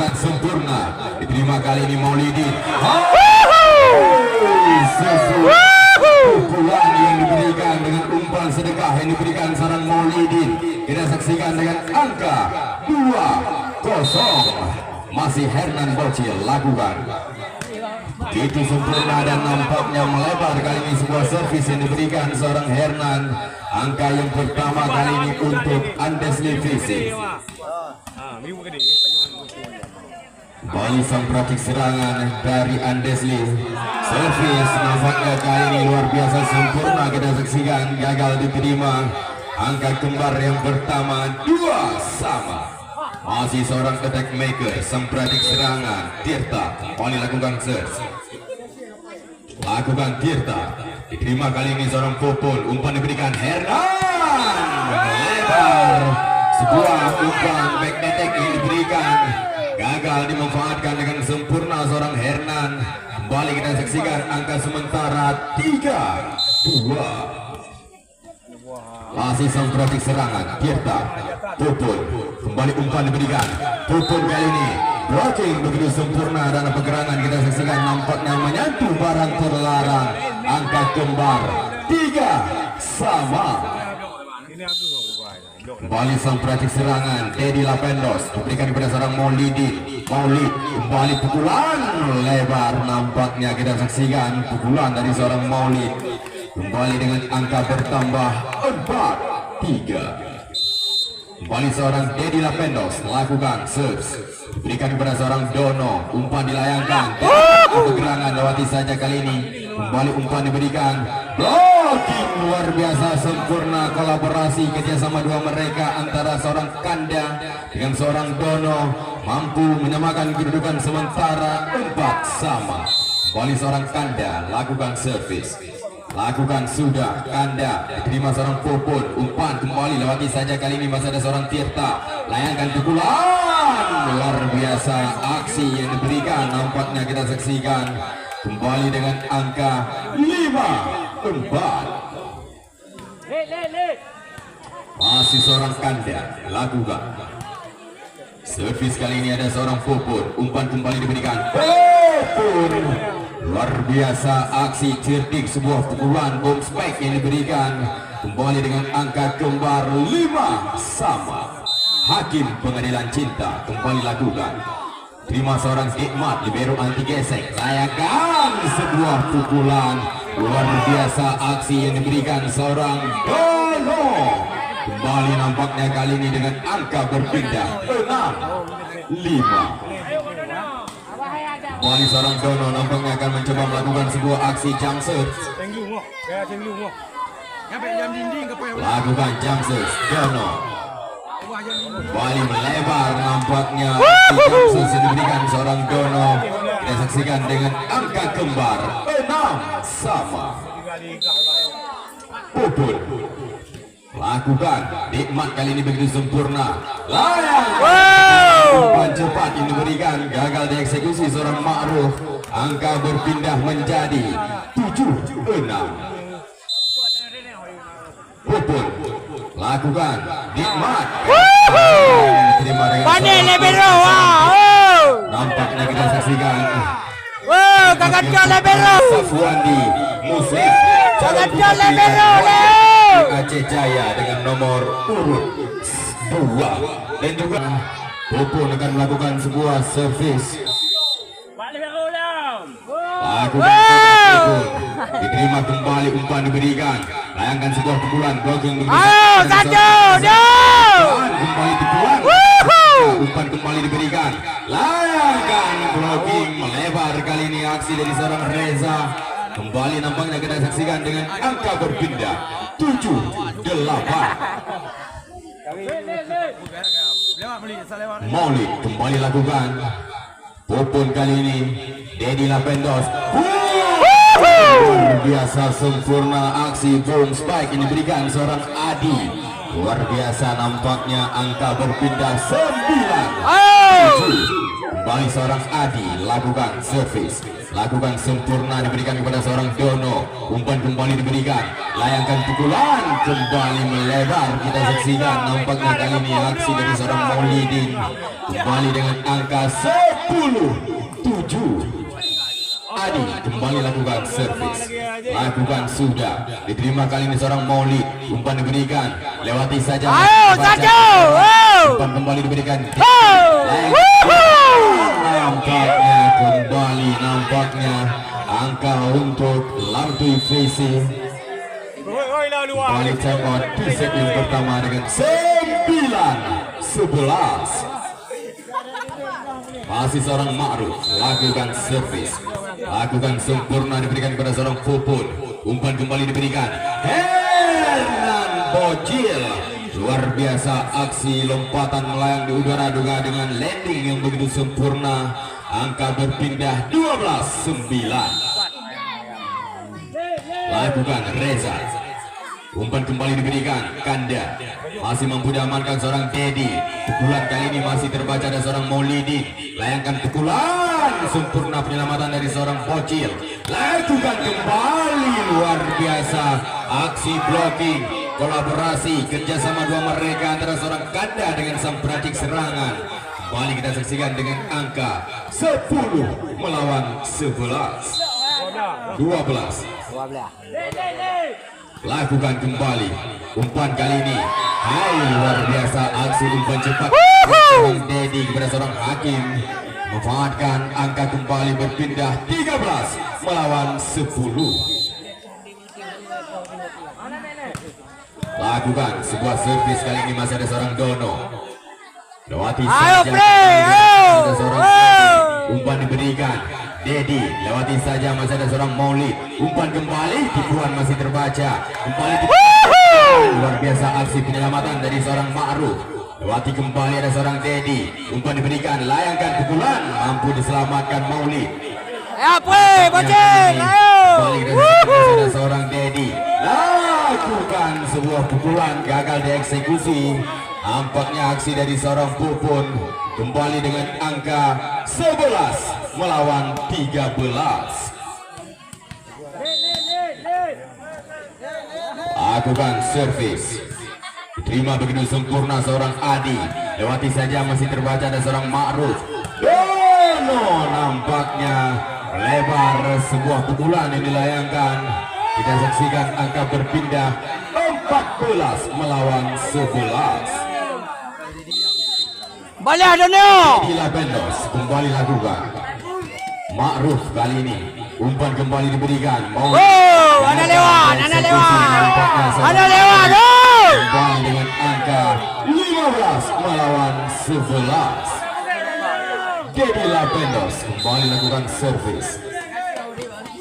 pukulan sempurna diterima kali ini Maulidin. Pukulan yang diberikan dengan umpan sedekah yang diberikan seorang Maulidin. Kita saksikan dengan angka 2-0. Masih Hernan Bocil lakukan. Itu sempurna dan nampaknya melebar kali ini sebuah servis yang diberikan seorang Hernan. Angka yang pertama kali ini untuk Andesli Fisik. Bali sang praktik serangan dari Andesli. Servis nampaknya kali ini luar biasa sempurna kita saksikan, gagal diterima. Angka kembar yang pertama 2-2. Masih seorang attack maker, sang praktik serangan Tirta. Bali lakukan search. Lakukan Tirta. Diterima kali ini seorang Popol. Umpan diberikan Hernan. Melebar. Sebuah umpan back attack yang diberikan. Gagal dimanfaatkan dengan sempurna seorang Hernan. Kembali kita saksikan angka sementara 3-2. Masih sang praktik serangan Tirta. Popol. Kembali umpan diberikan. Popol kali ini blocking begitu sempurna dan pergerakan kita saksikan nampaknya menyentuh barang terlarang. Angka kembar 3-3. Kembali sang praktik serangan Teddy Lapendos diberikan kepada seorang Maulidin. Maulid kembali pukulan lebar, nampaknya kita saksikan pukulan dari seorang Maulid. Kembali dengan angka bertambah 4-3. Kembali seorang Teddy Lapendos melakukan serve. Diberikan kepada seorang Dono. Umpan dilayangkan. Pergerangan lewati saja kali ini. Kembali umpan diberikan. Blocking luar biasa sempurna kolaborasi kerjasama dua mereka antara seorang Kanda dengan seorang Dono. Mampu menyamakan kedudukan sementara 4-4. Kembali seorang Kanda lakukan servis. Lakukan sudah Kanda diterima seorang Popon. Umpan kembali lewati saja kali ini masih ada seorang Tirta. Layangkan pukulan luar biasa aksi yang diberikan nampaknya kita saksikan. Kembali dengan angka 5-4. Masih seorang Kanda lakukan servis kali ini ada seorang Popon. Umpan kembali diberikan Popon. Luar biasa aksi cerdik sebuah pukulan bom spike yang diberikan. Kembali dengan angka kembar 5-5. Hakim pengadilan cinta kembali lakukan. Terima seorang Hikmat libero anti gesek. Layakkan sebuah pukulan. Luar biasa aksi yang diberikan seorang Dono. Kembali nampaknya kali ini dengan angka berpindah 6-5. Kembali seorang Dono nampaknya akan mencoba melakukan sebuah aksi jump search. Lakukan jump search Dono. Kembali melebar nampaknya jump search yang diberikan seorang Dono. Kita saksikan dengan angka kembar 6-6. Popon lakukan nikmat kali ini begitu sempurna. Umpan cepat yang diberikan gagal dieksekusi seorang Ma'ruf. Angka berpindah menjadi 7-6. Popon lakukan nikmat. Terima dengan libero. Nampaknya kita saksikan. Kakak libero. Safwandi Muslim. Kakak libero. Aceh Jaya dengan nomor urut 2 dan juga Popon akan melakukan sebuah servis. Lakukan diterima kembali umpan diberikan. Layangkan sebuah pukulan blocking diberikan. Kembali pukulan. Umpan kembali diberikan. Layangkan blocking melebar kali ini aksi dari seorang Reza. Kembali nampaknya kita saksikan dengan angka berpindah 7-8. Maulid kembali lakukan. Popon kali ini Teddy Lapendos. Luar biasa sempurna aksi boom spike ini diberikan seorang Adi. Luar biasa nampaknya angka berpindah 9-7. Kembali seorang Adi, lakukan servis, lakukan sempurna, diberikan kepada seorang Dono. Umpan kembali diberikan, layangkan pukulan, kembali melebar. Kita saksikan nampaknya kali ini aksi dari seorang Maulidin. Kembali dengan angka 10-7. Adi kembali lakukan servis, lakukan sudah, diterima kali ini seorang Maulid. Umpan diberikan, lewati saja. Ayo saja. Umpan kembali diberikan. Nampaknya angka untuk Lamtui Visi. Kembali check out di set yang pertama dengan 9-11. Masih seorang Ma'ruf, lakukan servis, lakukan sempurna, diberikan kepada seorang Pupun. Umpan kembali diberikan, Hernan Bocil. Luar biasa aksi lompatan melayang di udara dengan landing yang begitu sempurna. Angka berpindah 12-9. Lakukan Reza. Umpan kembali diberikan, Kanda masih mampu diamankan seorang Dedi. Pukulan kali ini masih terbaca ada seorang Maulidi. Layangkan pukulan, sempurna penyelamatan dari seorang Bocil. Lakukan kembali, luar biasa aksi blocking, kolaborasi kerjasama dua mereka antara seorang Kanda dengan sang peradik serangan. Kembali kita saksikan dengan angka 10 melawan 11. 12. Lakukan kembali umpan kali ini. Hai, luar biasa aksi umpan cepat seorang Dedi kepada seorang Hakim. Memanfaatkan angka kembali berpindah 13 melawan 10. Lakukan sebuah servis kali ini masih ada seorang Dono. Lewati saja. Ada seorang umpan diberikan. Dedi lewati saja, masih ada seorang Maulid. Umpan kembali, tipuan masih terbaca. Kembali luar biasa aksi penyelamatan dari seorang Ma'ruf. Lewati kembali ada seorang Dedi. Umpan diberikan, layangkan pukulan, mampu diselamatkan Maulid. Bocil, ayo. Ada seorang Dedi. Lakukan sebuah pukulan, gagal dieksekusi. Nampaknya aksi dari seorang Pupun. Kembali dengan angka 11 melawan 13. Lakukan servis, diterima begitu sempurna seorang Adi. Lewati saja, masih terbaca ada seorang Ma'ruf. Dono nampaknya lebar, sebuah pukulan yang dilayangkan. Kita saksikan angka berpindah 14 melawan 11. Balik Dono. Inilah Bendos kembali lakukan. Ma'ruf kali ini umpan kembali diberikan. Ada lewat. Kembali dengan angka 15 melawan 11. Dedi Lapendos kembali lakukan servis.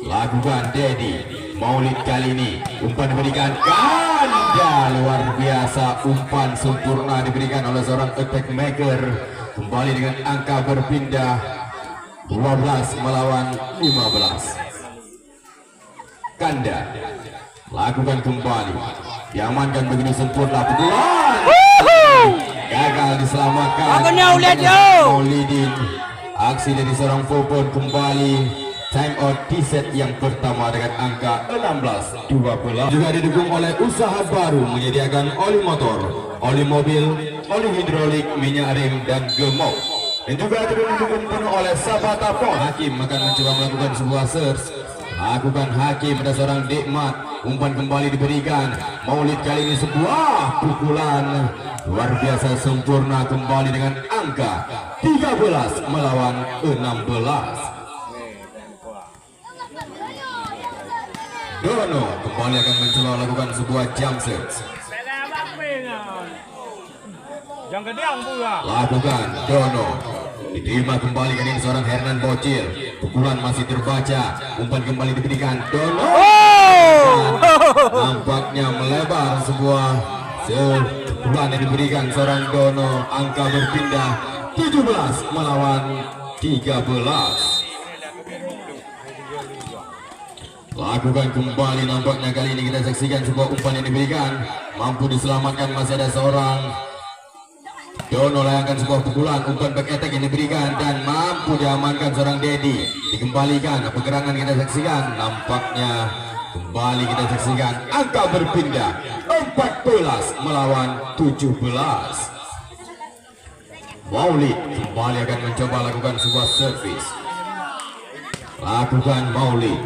Lakukan Dedi. Maulid kali ini umpan diberikan, Kanda, luar biasa umpan sempurna diberikan oleh seorang attack maker. Kembali dengan angka berpindah 12 melawan 15. Kanda lakukan kembali, diamankan begitu sempurna, pukulan gagal diselamatkan. Maulidin, aksi dari seorang Popon kembali. Time out di set yang pertama dengan angka 16-12. Juga didukung oleh usaha baru menyediakan oli motor, oli mobil, oli hidrolik, minyak rem, dan gemok. Dan juga didukung penuh oleh Sabata Pon. Hakim akan mencoba melakukan sebuah search. Lakukan Hakim pada seorang Dikmat. Umpan kembali diberikan. Maulid kali ini sebuah pukulan luar biasa sempurna, kembali dengan angka 13 melawan 16. Dono kembali akan mencoba melakukan sebuah jump set. Lakukan Dono, diterima kembali kali ini seorang Hernan Bocil. Pukulan masih terbaca, umpan kembali diberikan. Dono nampaknya melebar, sebuah pukulan yang diberikan seorang Dono. Angka berpindah 17 melawan 13. Lakukan kembali, nampaknya kali ini kita saksikan sebuah umpan yang diberikan, mampu diselamatkan, masih ada seorang Dono layangkan sebuah pukulan, umpan back attack yang diberikan dan mampu diamankan seorang Dedi. Dikembalikan, pergerakan kita saksikan, nampaknya kembali kita saksikan angka berpindah 14 melawan 17. Maulid kembali akan mencoba lakukan sebuah servis. Lakukan Maulid,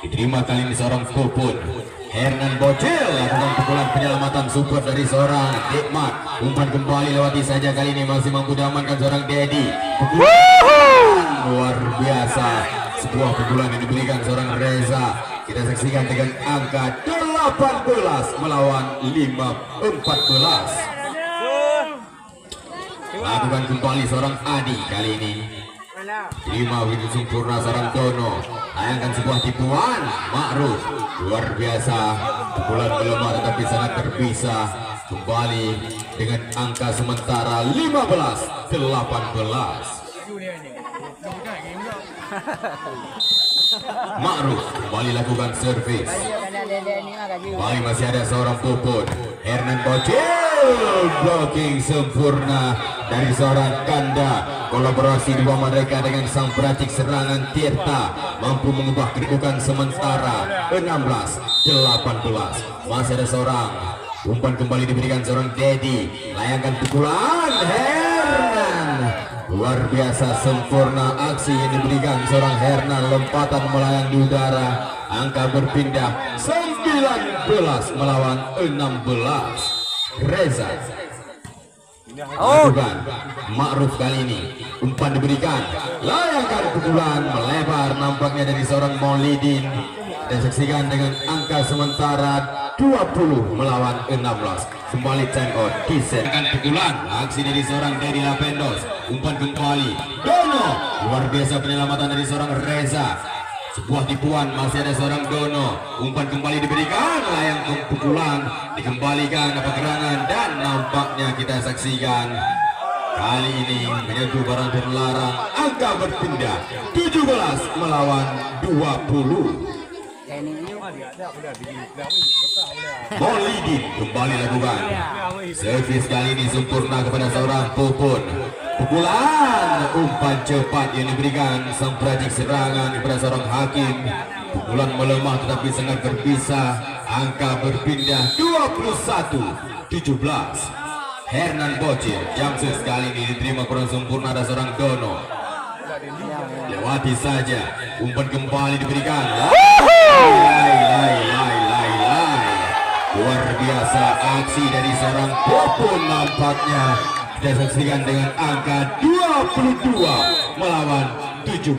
diterima kali ini seorang Popon. Hernan Bocil lakukan pukulan penyelamatan super dari seorang Hikmat. Umpan kembali lewati saja, kali ini masih mampu diamankan seorang Dedi. Pukulan luar biasa, sebuah pukulan yang diberikan seorang Reza. Kita saksikan dengan angka 18 melawan 14. Lakukan kembali seorang Adi, kali ini terima begitu sempurna seorang Dono. Layangkan sebuah tipuan Ma'ruf, luar biasa, pukulan melemah tetapi sangat terbisa. Kembali dengan angka sementara 15-18. Ma'ruf kembali lakukan servis. Kembali masih ada seorang Popon. Hernan Bocil, blocking sempurna dari seorang Kanda. Kolaborasi dua mereka dengan sang peracik serangan Tirta mampu mengubah kedudukan sementara 16-18. Masih ada seorang umpan kembali diberikan seorang Dedi. Layangkan pukulan Hernan. Luar biasa sempurna aksi yang diberikan seorang Hernan, lompatan melayang di udara. Angka berpindah 19 melawan 16. Reza lakukan Ma'ruf, kali ini umpan diberikan, layangkan pukulan melebar nampaknya dari seorang Maulidin. Dan saksikan dengan angka sementara 20 melawan 16. Kembali time out, disetkan pukulan, aksi dari seorang Dedi Lapendos. Umpan kembali Dono, luar biasa penyelamatan dari seorang Reza. Sebuah tipuan, masih ada seorang Dono. Umpan kembali diberikan, layang pukulan dikembalikan pergerakan dan nampaknya kita saksikan kali ini menyentuh barang terlarang. Angka berpindah 17 melawan 20. Maulidin kembali lakukan servis, kali ini sempurna kepada seorang Popon. Pukulan umpan cepat yang diberikan sang peracik serangan kepada seorang Hakim. Pukulan melemah tetapi sangat berbisa. Angka berpindah 21-17. Hernan Bocil, Jamsus kali ini diterima kurang sempurna ada seorang Dono. Lewati saja, umpan kembali diberikan. Luar biasa aksi dari seorang Popon nampaknya. Kita saksikan dengan angka 22 melawan 17.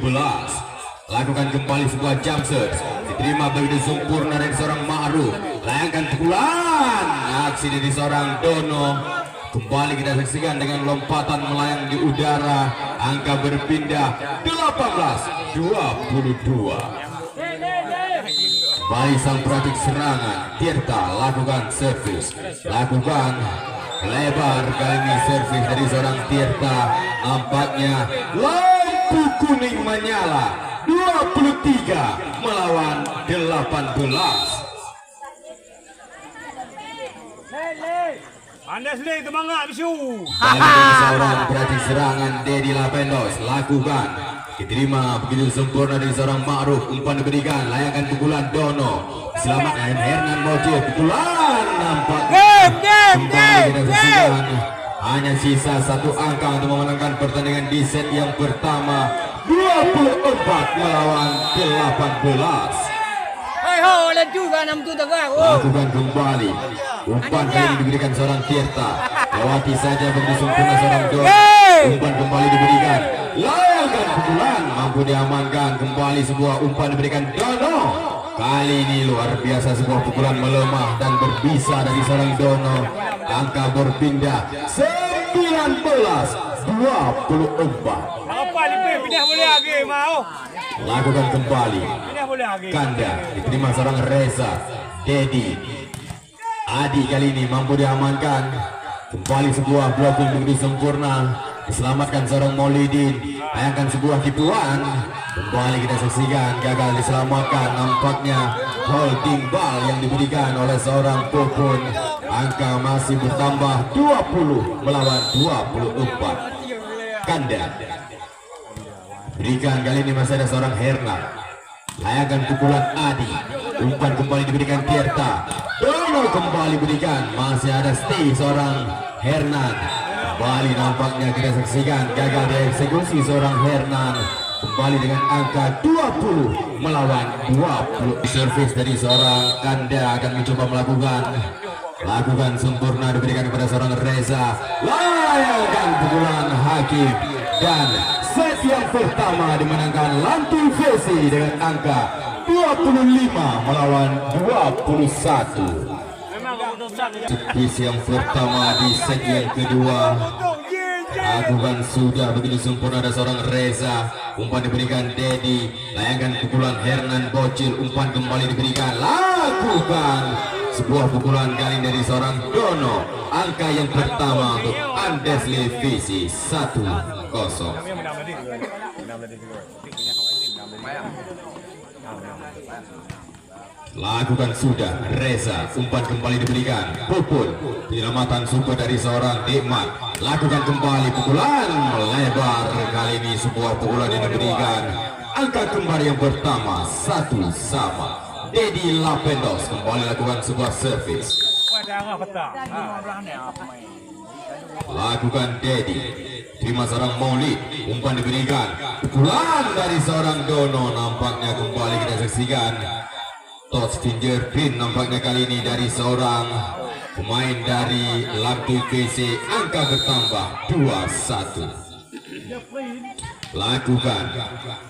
Lakukan kembali sebuah jump serve, diterima begitu sempurna dari seorang Ma'ruf. Layangkan pukulan, aksi dari seorang Dono. Kembali kita saksikan dengan lompatan melayang di udara. Angka berpindah 18-22. Kembali sang peracik serangan Tirta lakukan servis, lakukan lebar, kali ini servis dari seorang Tirta. Nampaknya lampu kuning menyala 23 melawan 18. Andes le temangat bisu. Kali ini seorang peracik serangan Dedi Lapendos lakukan, diterima begitu sempurna dari seorang Ma'ruf. Umpan diberikan, layangkan pukulan Dono. Selamatkan Hernan Bocil, pukulan nampaknya kembali kita saksikan. Hanya sisa satu angka untuk memenangkan pertandingan di set yang pertama, 24 melawan 18. Hei ho, lanjut kan 6 tu tak kau. Lakukan kembali, umpan kali ini diberikan seorang Tirta. Lewati saja begitu sempurna seorang Dono. Umpan kembali diberikan, layangkan pukulan, mampu diamankan. Kembali sebuah umpan diberikan Dono. Kali ini luar biasa, sebuah pukulan melemah dan berbisa dari seorang Dono. Angka berpindah 19-24. Apa ni pindah boleh lagi mau. Lakukan kembali, Pindah boleh lagi. Kanda diterima seorang Reza. Dedi Adi kali ini mampu diamankan. Kembali sebuah blocking begitu sempurna, diselamatkan seorang Maulidin. Layangkan sebuah tipuan, kembali kita saksikan gagal diselamatkan. Nampaknya holding ball yang diberikan oleh seorang Popon. Angka masih bertambah 20 melawan 24. Kanda berikan kali ini masih ada seorang Hernan. Layangan pukulan Adi. Umpan kembali diberikan Tirta. Dono kembali berikan. Masih ada Sti seorang Hernan. Kembali nampaknya kita saksikan gagal dieksekusi seorang Hernan. Kembali dengan angka 20 melawan 20. Servis dari seorang Kanda akan mencoba melakukan sempurna diberikan kepada seorang Reza. Layangan pukulan Hakim dan set yang pertama dimenangkan Lantul Vesi dengan angka 25 melawan 21. Servis yang pertama di set yang kedua lakukan sudah begitu sempurna ada seorang Reza. Umpan diberikan Dedi. Layangan pukulan Hernan Bocil. Umpan kembali diberikan. Lakukan sebuah pukulan kali dari seorang Dono. Angka yang pertama untuk Andesli Visi 1-0. Lakukan sudah Reza. Umpan kembali diberikan. Pupul. Penyelamatan super dari seorang Dikmat. Lakukan kembali pukulan lebar. Kali ini sebuah pukulan yang diberikan. Angka kembali yang pertama 1-1. Dedi Lapendos kembali lakukan sebuah servis. Lakukan Dedi. Terima seorang Maulid. Umpan diberikan. Pukulan dari seorang Dono. Nampaknya kembali kita saksikan. Touch fingerprint nampaknya kali ini dari seorang pemain dari Lantul VC. Angka bertambah 21. Lakukan.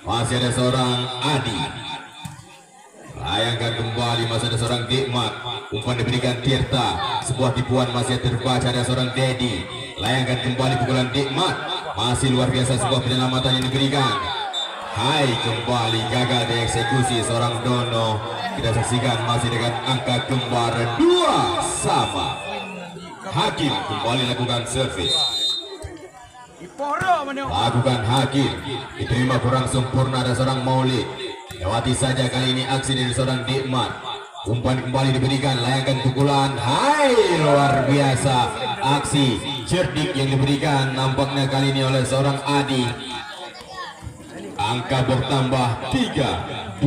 Masih ada seorang Adi. Layangkan kembali. Masih ada seorang Dikmat. Umpan diberikan Tirta. Sebuah tipuan masih terbaca ada seorang Dedi. Layangkan kembali pukulan Dikmat. Masih luar biasa sebuah penyelamatan yang diberikan. Hai kembali gagal dieksekusi seorang Dono. Kita saksikan masih dengan angka kembar 2 sama. Hakim kembali lakukan servis. Lakukan Hakim. Diterima kurang sempurna ada seorang Maulid. Lewati saja kali ini aksi dari seorang Dikmat. Umpan kembali diberikan. Layangkan pukulan. Hai luar biasa. Aksi cerdik yang diberikan nampaknya kali ini oleh seorang Adi. Angka bertambah 3-2.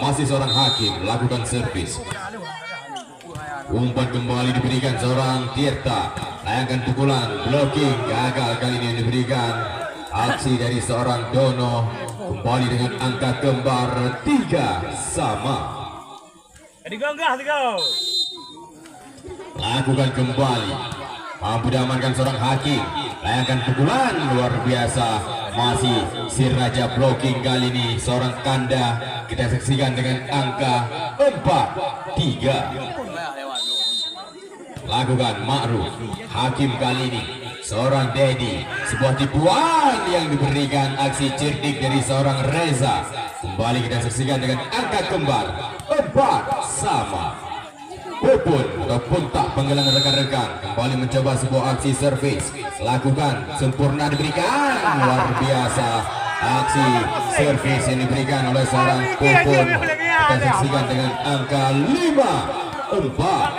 Masih seorang Hakim lakukan servis. Umpan kembali diberikan seorang Tirta. Layangkan pukulan. Blocking gagal kali ini yang diberikan. Aksi dari seorang Dono. Kembali dengan angka kembar 3 sama. Lakukan kembali. Mampu diamankan seorang Hakim. Layangkan pukulan luar biasa. Masih si Raja blocking kali ini seorang Kanda. Kita saksikan dengan angka 4-3. Lakukan Ma'ruf. Hakim kali ini seorang Dedi. Sebuah tipuan yang diberikan aksi cerdik dari seorang Reza. Kembali kita saksikan dengan angka kembar 4 sama. Pupun ataupun tak penggalan rekan-rekan kembali mencoba sebuah aksi servis. Lakukan sempurna diberikan luar biasa aksi servis yang diberikan oleh seorang Pupun. Kita saksikan dengan angka 5-4.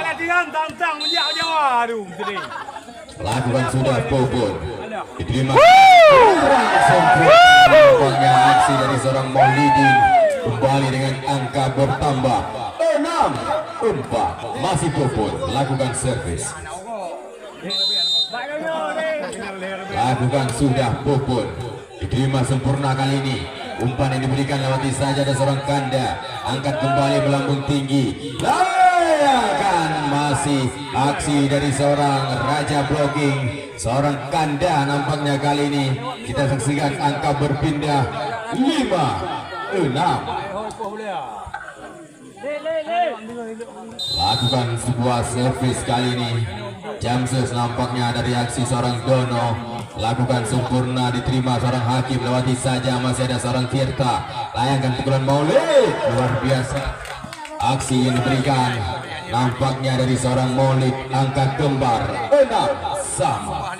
Lakukan sudah Pupun. Diterima kurang sempurna aksi dari seorang Maulidi. Kembali dengan angka bertambah 6-4. Masih Pupun lakukan servis. Lakukan sudah Pupun. Diterima sempurna kali ini. Umpan yang diberikan lewati saja ada seorang Kanda. Angkat kembali melambung tinggi. Layakan masih aksi dari seorang Raja blocking. Seorang Kanda nampaknya kali ini. Kita saksikan angka berpindah 5-6. Lakukan sebuah servis kali ini. Jamses nampaknya dari aksi seorang Dono. Lakukan sempurna diterima seorang Hakim. Lewati saja masih ada seorang Tirta. Layangkan pukulan Maulid. Luar biasa aksi yang diberikan. Nampaknya dari seorang Maulid. Angka kembar 6 sama.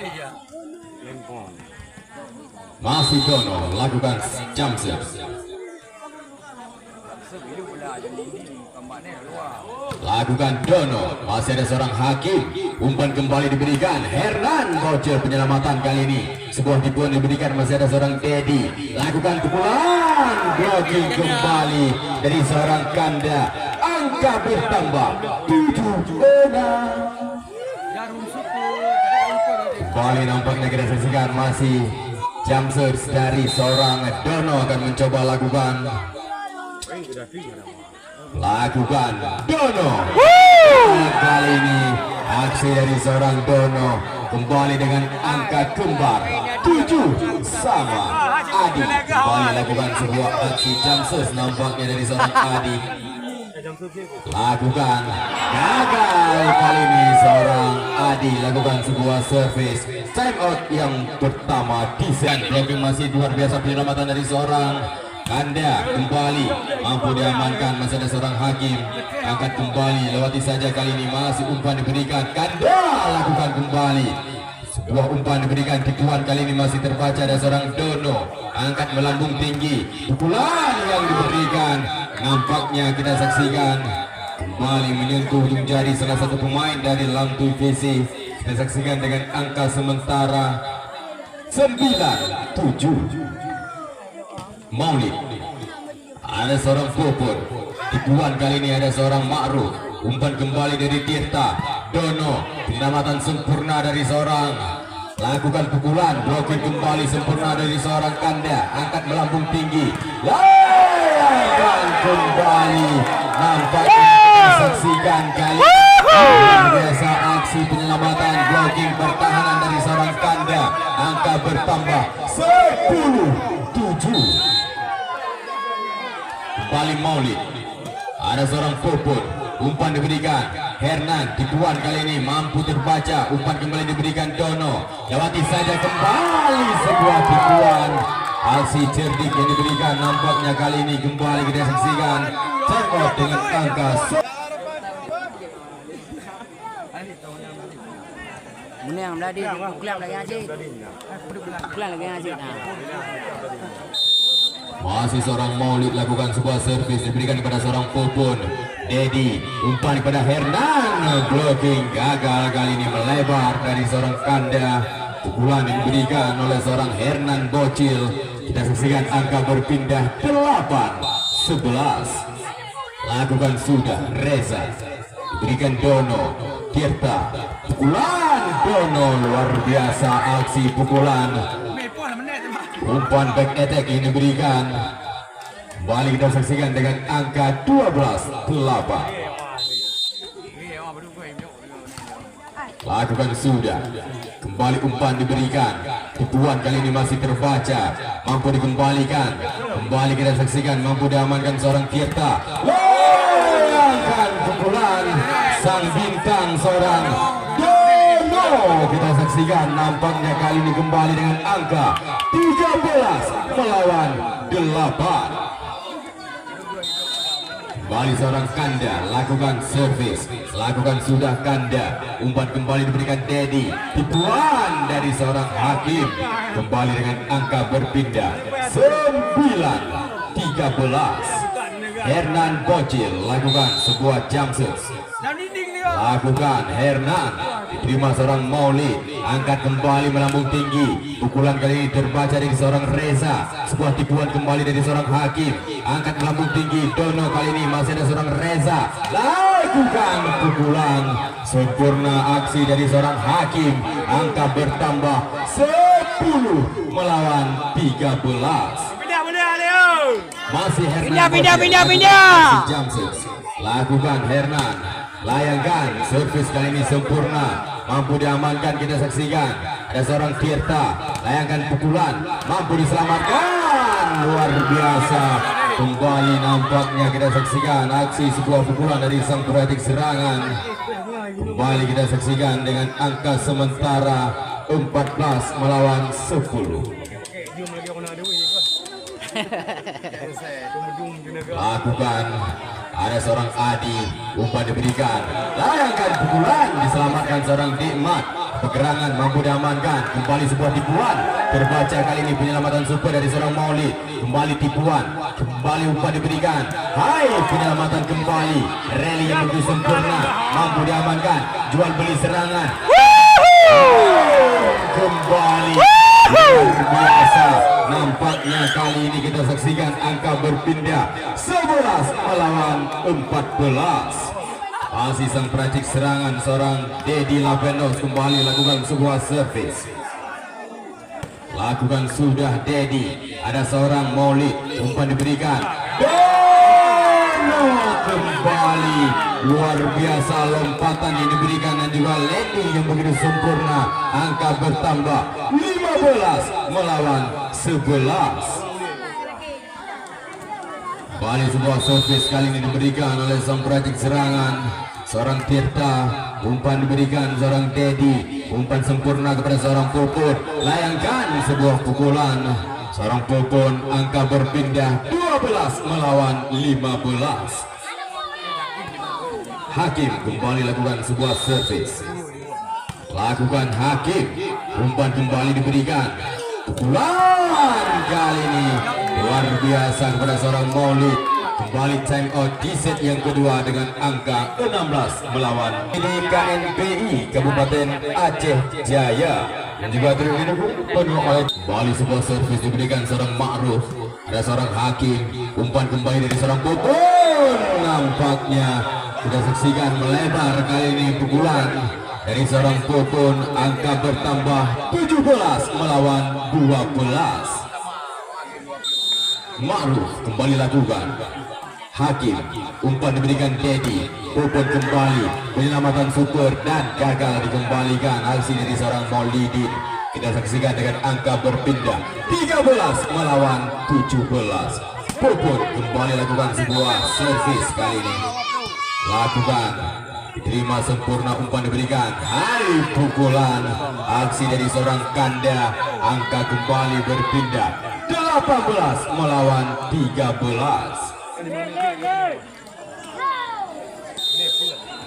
Masih Dono lakukan Jamses. Lakukan Dono, masih ada seorang Hakim. Umpan kembali diberikan Hernan Bocil, penyelamatan kali ini. Sebuah tipuan diberikan, masih ada seorang Dedi. Lakukan pukulan, blocking kembali dari seorang Kanda. Angka bertambah 7-6. Kembali nampaknya kita saksikan masih jump search dari seorang Dono akan mencoba lakukan Dono. Kali ini aksi dari seorang Dono kembali dengan angka kembar 7 sama Adi. Kembali lakukan sebuah aksi jump search nampaknya dari seorang Adi. Lakukan gagal kali ini seorang Adi. Lakukan sebuah service time out yang pertama di set. Blocking masih luar biasa, penyelamatan dari seorang Kanda. Kembali mampu diamankan, masih ada seorang Hakim. Angkat kembali, lewati saja kali ini. Masih umpan diberikan, Kanda lakukan kembali sebuah umpan diberikan. Tipuan kali ini masih terbaca, ada seorang Dono. Angkat melambung tinggi, pukulan yang diberikan nampaknya kita saksikan kembali menyentuh ujung jari salah satu pemain dari Lamtui VC. Kita saksikan dengan angka sementara 9-7. Maulid, ada seorang Popor. Tipuan kali ini ada seorang Ma'ruf. Umpan kembali dari Tirta. Dono, penyelamatan sempurna dari seorang. Lakukan pukulan, blocking kembali sempurna dari seorang Kanda. Angkat melambung tinggi, layangkan kembali. Nampaknya kita saksikan kali biasa aksi penyelamatan, blocking pertahanan dari seorang Kanda. Angka bertambah 10-7. Kembali Maulid, ada seorang Popor. Umpan diberikan Hernan. Tipuan kali ini mampu terbaca. Umpan kembali diberikan Dono. Lewati saja kembali sebuah tipuan. Aksi cerdik yang diberikan nampaknya kali ini kembali kita saksikan terkot dengan angka. Ini yang tadi klaim lagi aja. Klaim lagi aja. Masih seorang Maulid lakukan sebuah servis diberikan kepada seorang Popon. Dedi, umpan kepada Hernan, blocking gagal kali ini, melebar dari seorang Kanda. Pukulan yang diberikan oleh seorang Hernan Bocil. Kita saksikan angka berpindah 8-11. Lakukan sudah Reza, diberikan Dono. Tirta, pukulan Dono, luar biasa aksi pukulan. Umpan back attack ini diberikan. Kembali kita saksikan dengan angka 12-8. Lakukan sudah. Kembali umpan diberikan. Tipuan kali ini masih terbaca. Mampu dikembalikan. Kembali kita saksikan. Mampu diamankan seorang Tirta. Layangkan pukulan sang bintang seorang Dono. Kita saksikan nampaknya kali ini kembali dengan angka 13 melawan 8. Kembali seorang Kanda, lakukan servis, lakukan sudah Kanda. Umpan kembali diberikan Dedi. Tipuan dari seorang Hakim. Kembali dengan angka berpindah 9-13. Hernan Bocil lakukan sebuah jump shoot. Lakukan Hernan, diterima seorang Maulid. Angkat kembali melambung tinggi. Pukulan kali ini terbaca dari seorang Reza. Sebuah tipuan kembali dari seorang Hakim. Angkat melambung tinggi. Dono kali ini masih ada seorang Reza. Lakukan pukulan sempurna aksi dari seorang Hakim. Angka bertambah 10 melawan 13. Masih Hernan. Pindah. Lakukan Hernan. Layangkan servis kali ini sempurna. Mampu diamankan, kita saksikan. Ada seorang Tirta. Layangkan pukulan. Mampu diselamatkan. Luar biasa. Kembali nampaknya kita saksikan aksi sebuah pukulan dari sang pratik serangan. Kembali kita saksikan dengan angka sementara 14 melawan 10. Lakukan, ada seorang Adi. Umpan diberikan. Layangkan pukulan, diselamatkan seorang Nikmat. Pergerangan mampu diamankan. Kembali sebuah tipuan. terbaca kali ini penyelamatan super dari seorang Maulid. Kembali tipuan, kembali umpan diberikan. Hai, penyelamatan kembali. Rally yang begitu sempurna, mampu diamankan. Jual beli serangan. Kembali luar biasa. Nampaknya kali ini kita saksikan angka berpindah 11 melawan 14. Masih sang peracik serangan seorang Dedi Lapendos kembali lakukan sebuah servis. Lakukan sudah Dedi. Ada seorang Maulid, umpan diberikan. Dono kembali. Luar biasa lompatan yang diberikan dan juga landing yang begitu sempurna. Angka bertambah 15 melawan 11. Balik sebuah servis kali ini diberikan oleh sang peracik serangan seorang Tirta. Umpan diberikan seorang Dedi. Umpan sempurna kepada seorang Popon. Layangkan sebuah pukulan seorang Popon. Angka berpindah 12 melawan 15. Hakim kembali lakukan sebuah servis. Lakukan Hakim. Umpan kembali diberikan. Pukulan kali ini luar biasa kepada seorang Maulid. Kembali time out di set yang kedua dengan angka 16 melawan ini KNPI Kabupaten Aceh Jaya. Dan juga didukung penuh oleh kembali sebuah servis diberikan seorang Ma'ruf. Ada seorang Hakim. Umpan kembali dari seorang Popon. Nampaknya kita saksikan melebar kali ini pukulan dari seorang Popon. Angka bertambah 17 melawan 12. Ma'ruf kembali lakukan. Hakim, umpan diberikan Dedi. Popon kembali, penyelamatan super dan gagal dikembalikan. Aksi dari seorang Maulidin kita saksikan dengan angka berpindah 13 melawan 17. Popon kembali lakukan sebuah servis kali ini. Lakukan, diterima sempurna, umpan diberikan. Hai, pukulan. Aksi dari seorang Kanda. Angka kembali berpindah 18 melawan 13.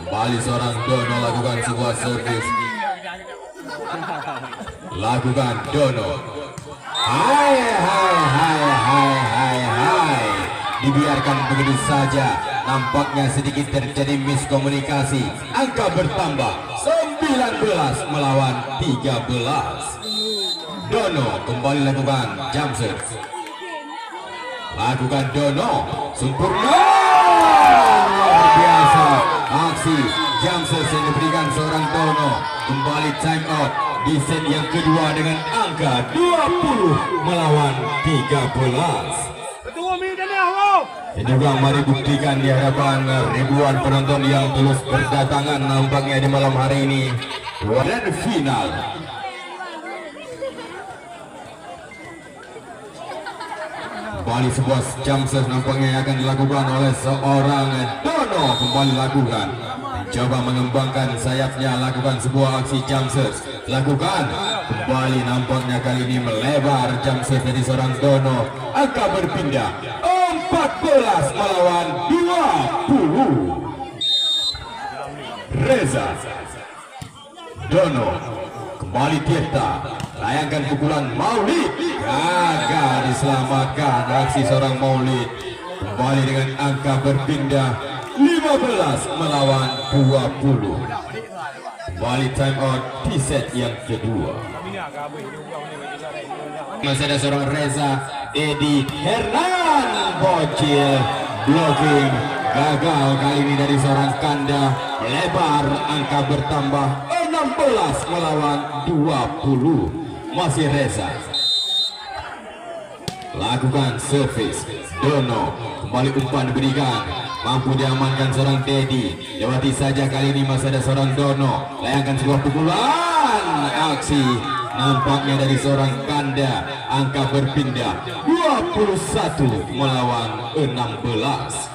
Kembali seorang Dono lakukan sebuah servis. Lakukan Dono. Hai. Dibiarkan begitu saja. Nampaknya sedikit terjadi miskomunikasi. Angka bertambah 19 melawan 13. Dono kembali lakukan jump serve. Lakukan Dono sempurna. Luar biasa aksi jump serve yang diberikan seorang Dono. Kembali time out di set yang kedua dengan angka 20 melawan 13. Dan juga mari buktikan di hadapan ribuan penonton yang terus berdatangan nampaknya di malam hari ini. Dan final kembali sebuah jump serve nampaknya akan dilakukan oleh seorang Dono. Kembali lakukan, coba mengembangkan sayapnya, lakukan sebuah aksi jump serve. Lakukan kembali, nampaknya kali ini melebar jump serve dari seorang Dono. Angka berpindah 14 melawan 20. Reza Dono kembali Tirta. Layangkan pukulan Maulid. Gagal diselamatkan aksi seorang Maulid. Kembali dengan angka berpindah 15 melawan 20. Kembali time out di set yang kedua. Masih ada seorang Reza Edi Hernan bocil blocking. Gagal kali ini dari seorang Kanda. Lebar, angka bertambah 16 melawan 20. Masih Reza. Lakukan servis. Dono kembali umpan diberikan. Mampu diamankan seorang Dedi. Lewati saja kali ini masih ada seorang Dono. Layangkan sebuah pukulan. Aksi nampaknya dari seorang Kanda. Angka berpindah 21 melawan 16.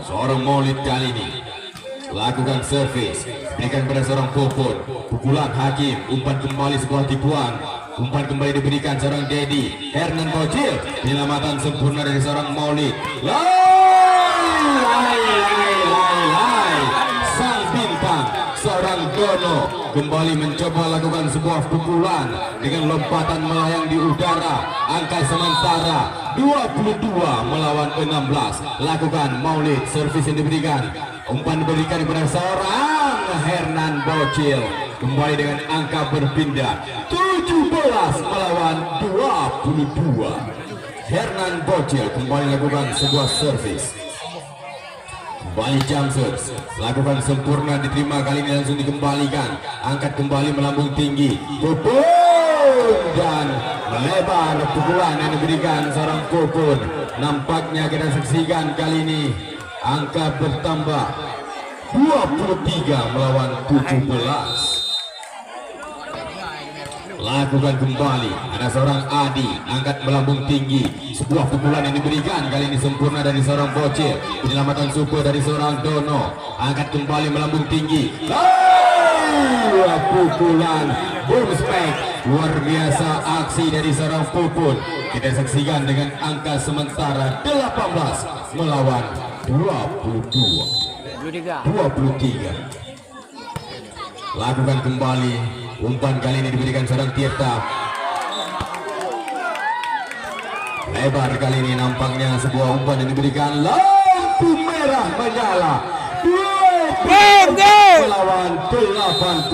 Seorang Maulid kali ini lakukan servis, berikan pada seorang Popon. Pukulan Hakim, umpan kembali sebuah tipuan. Umpan kembali diberikan seorang Dedi Hernan Bocil. Penyelamatan sempurna dari seorang Maulid. Lai. Sang bintang seorang Dono kembali mencoba lakukan sebuah pukulan dengan lompatan melayang di udara. Angka sementara 22 melawan 16. Lakukan Maulid, servis yang diberikan, umpan diberikan kepada seorang Hernan Bocil. Kembali dengan angka berpindah 17 melawan 22. Hernan Bocil kembali lakukan sebuah servis. Kembali jump serve, lakukan sempurna, diterima, kali ini langsung dikembalikan, angkat kembali melambung tinggi, Pupun, dan melebar pukulan yang diberikan seorang Pupun. Nampaknya kita saksikan kali ini angka bertambah 23 melawan 17. Lakukan kembali, ada seorang Adi, angkat melambung tinggi, sebuah pukulan yang diberikan, kali ini sempurna dari seorang Bocil, penyelamatan super dari seorang Dono, angkat kembali melambung tinggi, pukulan boom spike, luar biasa aksi dari seorang Pupun. Kita saksikan dengan angka sementara 18 melawan 23. Lakukan kembali, umpan kali ini diberikan seorang Tirta. Lebar kali ini, nampaknya sebuah umpan yang diberikan, lampu merah menyala. 20 melawan 18.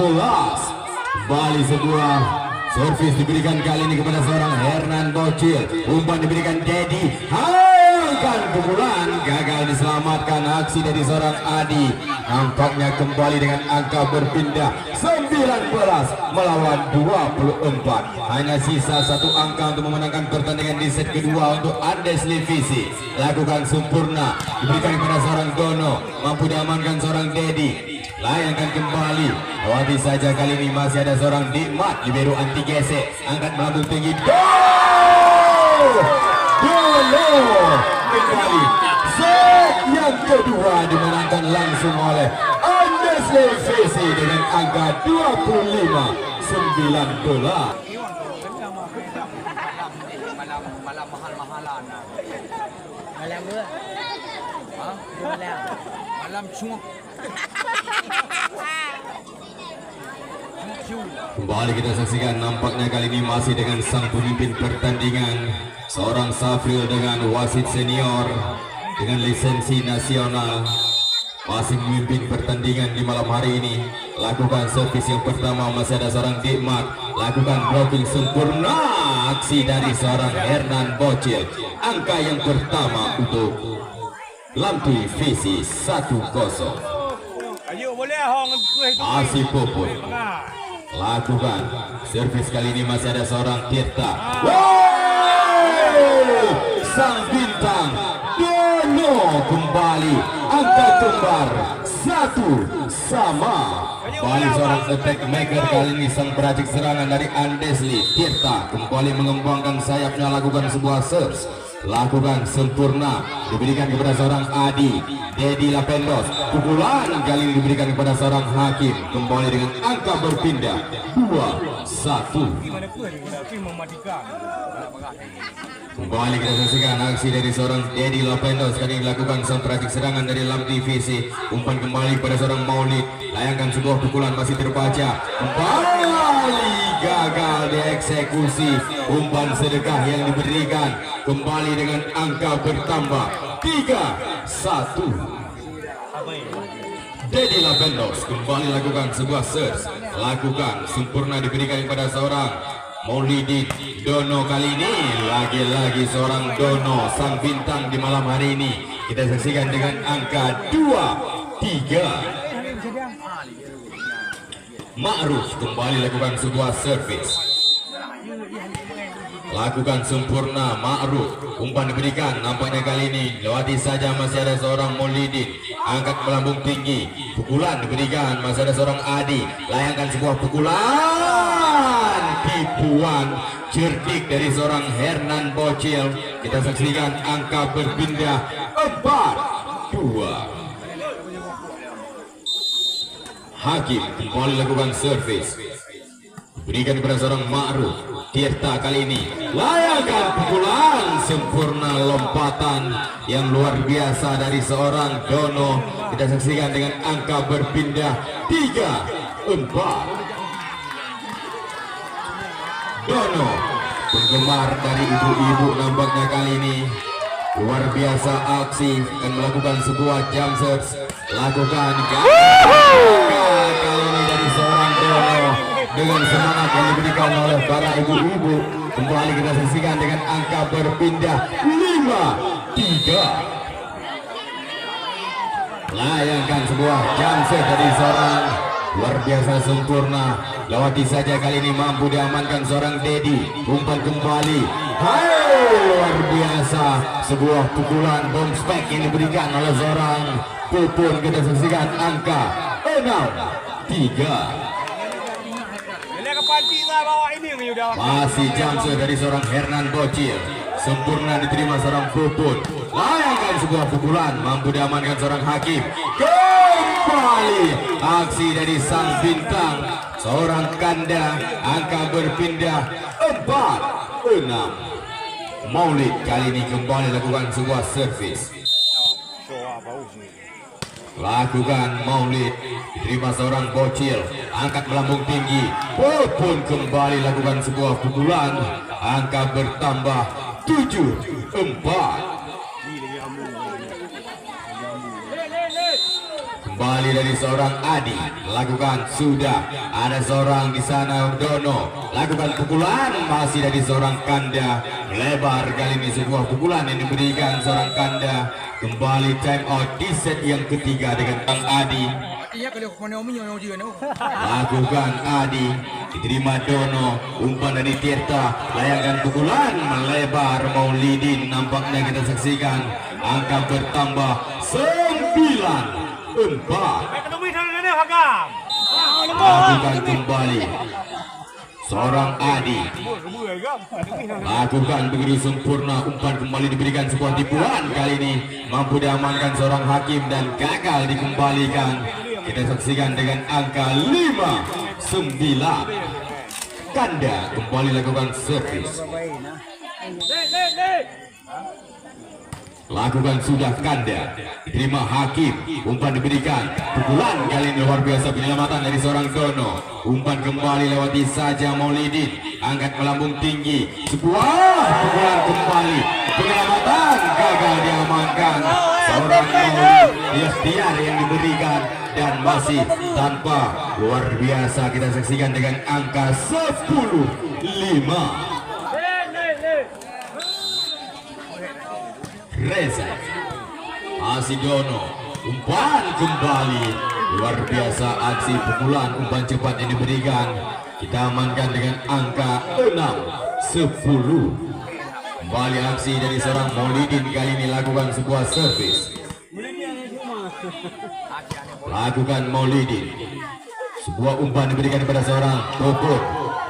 Kembali sebuah servis diberikan kali ini kepada seorang Hernan Bocil. Umpan diberikan Dedi, hailkan pukulan, gagal diselamatkan aksi dari seorang Adi. Nampaknya kembali dengan angka berpindah 19 melawan 24. Hanya sisa satu angka untuk memenangkan pertandingan di set kedua untuk Andes Livisi. Lakukan sempurna, diberikan kepada seorang Dono, mampu diamankan seorang Dedi. Layangkan kembali, lewati saja, kali ini masih ada seorang Dikmat, libero anti gesek, angkat melambung tinggi, Dono kembali. Set yang kedua dimenangkan langsung oleh Andes Livisi dengan angka 25-19. Malam ber. Malam cuma. Kembali kita saksikan, nampaknya kali ini masih dengan sang pemimpin pertandingan, seorang Safril dengan wasit senior dengan lisensi nasional, masih memimpin pertandingan di malam hari ini. Lakukan servis yang pertama, masih ada seorang Dikmat, lakukan blocking sempurna, aksi dari seorang Hernan Bocil. Angka yang pertama untuk Lamtui Visi 1-0. Ayo boleh hong Asih Pupun lakukan servis, kali ini masih ada seorang Tirta. Sang bintang Dono kembali, angka kembar 1-1. Kembali seorang attack maker, kali ini sang peracik serangan dari Andesli. Tirta kembali mengembangkan sayapnya, lakukan sebuah serve, lakukan sempurna, diberikan kepada seorang Adi. Dedi Lapendos, pukulan kali ini diberikan kepada seorang Hakim. Kembali dengan angka berpindah 2-1. Kembali kita saksikan aksi dari seorang Dedi Lapendos, kali ini dilakukan sang peracik serangan dari Lam Divisi. Umpan kembali pada seorang Maulid, layangkan sebuah pukulan, masih terbaca, kembali gagal dieksekusi. Umpan sedekah yang diberikan, kembali dengan angka bertambah 3-1. Dedi Lapendos kembali lakukan sebuah serve, lakukan sempurna, diberikan kepada seorang Maulidin. Dono kali ini lagi-lagi seorang Dono, sang bintang di malam hari ini. Kita saksikan dengan angka 2-3. Ma'ruf kembali lakukan sebuah servis, lakukan sempurna. Ma'ruf, umpan diberikan, nampaknya kali ini lewati saja, masih ada seorang Maulidin, angkat melambung tinggi, pukulan diberikan, masih ada seorang Adi, layangkan sebuah pukulan, tipuan cerdik dari seorang Hernan Bocil. Kita saksikan angka berpindah 4-2. Hakim kembali lakukan servis, berikan kepada seorang Ma'ruf. Tirta kali ini layangkan pukulan sempurna, lompatan yang luar biasa dari seorang Dono. Kita saksikan dengan angka berpindah 3-4. Dono, penggemar dari ibu-ibu nampaknya kali ini luar biasa aksi dan melakukan sebuah jump shots. Lakukan kali ini dari seorang Dono dengan semangat yang diberikan oleh para ibu-ibu. Kembali kita saksikan dengan angka berpindah 5-3. Layangkan sebuah jump shot dari seorang luar biasa sempurna. Lewati saja kali ini mampu diamankan seorang Dedi. Umpan kembali. Hai, luar biasa. Sebuah pukulan bom spek yang diberikan oleh seorang Pupun. Kita saksikan angka 6-3. Masih jump shot dari seorang Hernan Bocil. Sempurna diterima seorang Pupun. Layangkan sebuah pukulan. Mampu diamankan seorang Hakim. Kembali aksi dari sang bintang seorang Kanda. Angka berpindah 4-6. Maulid kali ini kembali lakukan sebuah servis. Lakukan Maulid, diterima seorang Bocil, angkat melambung tinggi. Pupun kembali lakukan sebuah pukulan. Angka bertambah 7-4. Kembali dari seorang Adi, lakukan sudah. Ada seorang di sana Dono, lakukan pukulan masih dari seorang Kanda. Melebar kali ini sebuah pukulan yang diberikan seorang Kanda. Kembali time out di set yang ketiga dengan Kang Adi. Lakukan Adi, diterima Dono. Umpan dari Tirta, layangkan pukulan melebar. Maulidin nampaknya kita saksikan. Angka bertambah 9-4. Lakukan kembali seorang Adi. Lakukan begitu sempurna. Umpan kembali diberikan sebuah tipuan. Kali ini mampu diamankan seorang Hakim dan gagal dikembalikan. Kita saksikan dengan angka 5-9. Kanda kembali lakukan servis. Lakukan sudah Kanda, terima Hakim. Umpan diberikan, pukulan kali ini luar biasa. Penyelamatan dari seorang Dono. Umpan kembali lewati saja Maulidin, angkat melambung tinggi. Sebuah pukulan kembali. Penyelamatan gagal diamankan. Seorang Maulid ikhtiar yang diberikan dan masih tanpa. Luar biasa kita saksikan dengan angka 10-5. Reza Asidono, umpan kembali. Luar biasa aksi pukulan umpan cepat yang diberikan. Kita amankan dengan angka 6-10. Kembali aksi dari seorang Maulidin kali ini lakukan sebuah servis. Lakukan Maulidin. Sebuah umpan diberikan kepada seorang Pupun.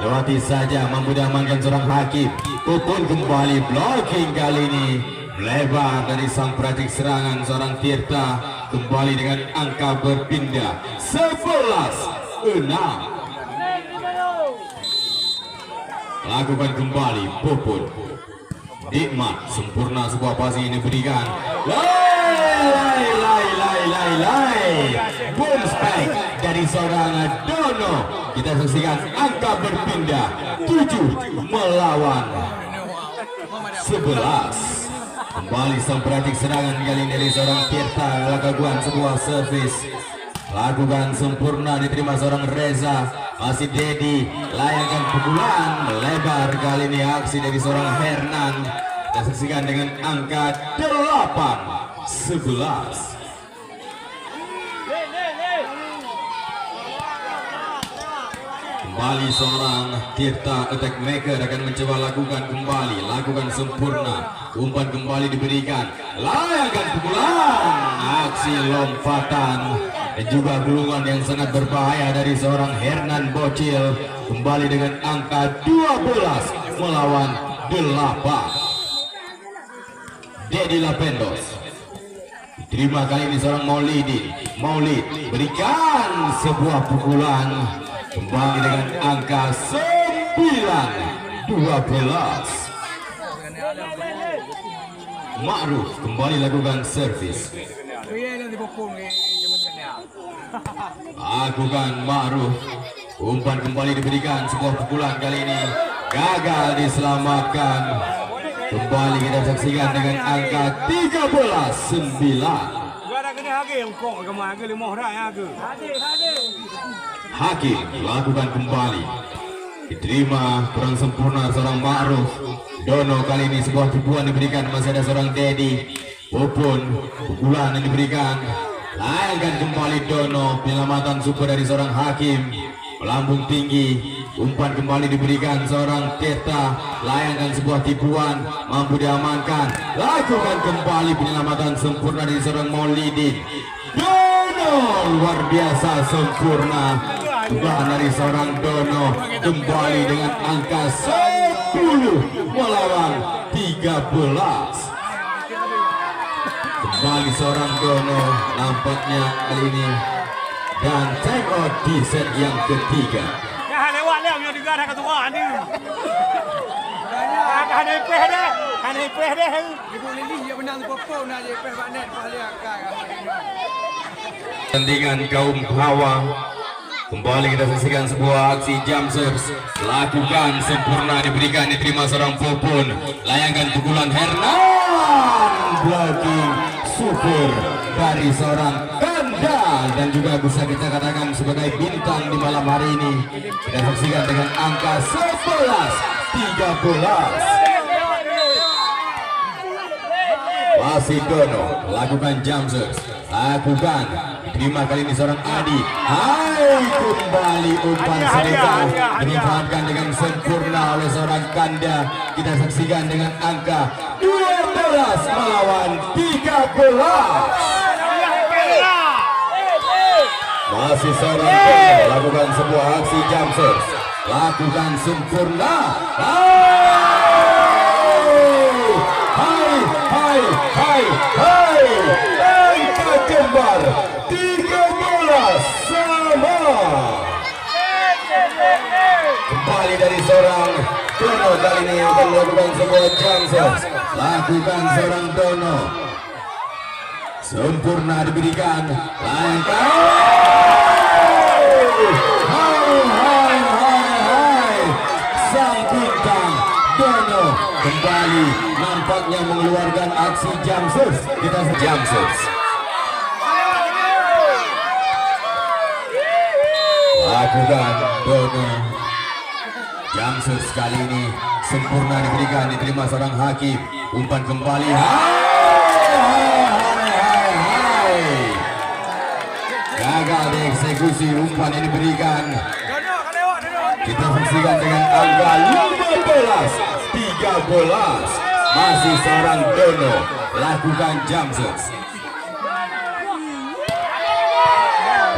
Lewati saja, mampu diamankan seorang Hakim. Pupun kembali blocking kali ini. Lebar dari sang peracik serangan seorang Tirta. Kembali dengan angka berpindah 11-6. Lakukan kembali Pupun. Nikmat sempurna sebuah passing ini diberikan. Lai boom spike dari seorang Dono. Kita saksikan angka berpindah 7 melawan 11. Kembali sang peracik serangan kali ini dari seorang Tirta. Lakukan sebuah servis. Lakukan sempurna diterima seorang Reza. Masih Dedi, layangkan pukulan lebar kali ini aksi dari seorang Hernan. Kita saksikan dengan angka 8-11. Kembali seorang Tirta attack maker akan mencoba lakukan kembali. Lakukan sempurna. Umpan kembali diberikan. Layangkan pukulan. Aksi lompatan dan juga gulungan yang sangat berbahaya dari seorang Hernan Bocil. Kembali dengan angka 12 melawan 8. Dedi Lapendos. Terima kali ini seorang Maulidin. Maulid berikan sebuah pukulan. Kembali dengan angka 9-12. Ma'ruf kembali lakukan servis. Lakukan Ma'ruf. Umpan kembali diberikan, sebuah pukulan kali ini gagal diselamatkan. Kembali kita saksikan dengan angka 13-9. Gua dah kena hakim kok kemana ke limah dah ya ke. Hakim lakukan kembali, diterima kurang sempurna seorang Ma'ruf. Dono kali ini sebuah tipuan diberikan, masih ada seorang Dedi. Popon, pukulan yang diberikan, layangkan kembali Dono. Penyelamatan super dari seorang Hakim, melambung tinggi. Umpan kembali diberikan seorang Teta, layangkan sebuah tipuan, mampu diamankan. Lakukan kembali penyelamatan sempurna dari seorang Maulidin. Dono luar biasa sempurna. Tugas dari seorang Dono kembali dengan angka 10 melawan 13. Kembali seorang Dono nampaknya kali ini, dan take out di set yang ketiga. Ya lewat lewat yang juga dah ketua ni. Ada peh dah. Ada peh dah. Ibu Lili yang menang popon nak je peh banet paling akal. Tandingan kaum Hawa. Kembali kita saksikan sebuah aksi jump serve. Lakukan sempurna, diberikan, diterima seorang Popon. Layangkan pukulan Hernan. Blocking super dari seorang Kanda, dan juga bisa kita katakan sebagai bintang di malam hari ini. Kita saksikan dengan angka 11-13. Masih Dono lakukan jump serve. Lakukan, diterima kali ini seorang Adi. Hai, kembali umpan sedekah dimanfaatkan dengan sempurna oleh seorang Kanda. Kita saksikan dengan angka 12 melawan 13. Masih seorang Dono lakukan sebuah aksi jump serve. Lakukan sempurna. Hai, angka kembar 13 sama. Kembali dari seorang Dono kali ini akan melakukan sebuah jump serve. Lakukan seorang Dono, sempurna diberikan, layangkan. Hai, sang bintang Dono kembali nampaknya mengeluarkan aksi jump serve. Kita jump serve. Lakukan Dono jump serve kali ini sempurna diberikan, diterima seorang Hakim. Umpan kembali. Hai. Gagal dieksekusi umpan yang diberikan. Kita saksikan dengan angka 15-13. Masih seorang Dono lakukan jump serve.